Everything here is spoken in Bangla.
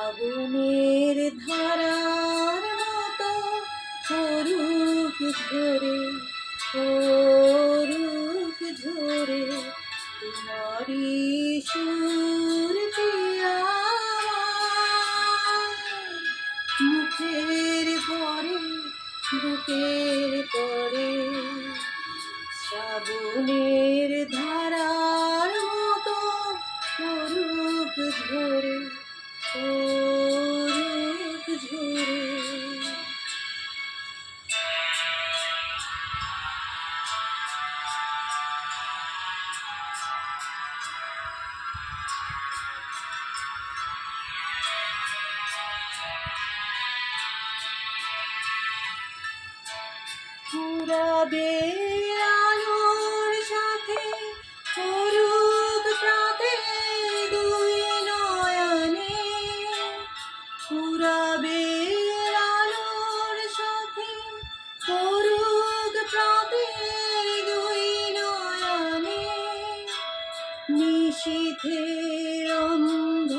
শ্রাবণের ধারার মতো করুক ঝরে, করুক ঝরে তোমারি সুর পিয়া মুখের পরে বুকের পরে শ্রাবণের ধারার মতো করুক ঝরে, করুক ঝরে। পুরাবে আলোর সাথে করুক প্রাতে দুই নয়নে, পুরাবে আলোর সাথে করুক প্রাতে দুই নয়নে, নিশীথের অন্ধ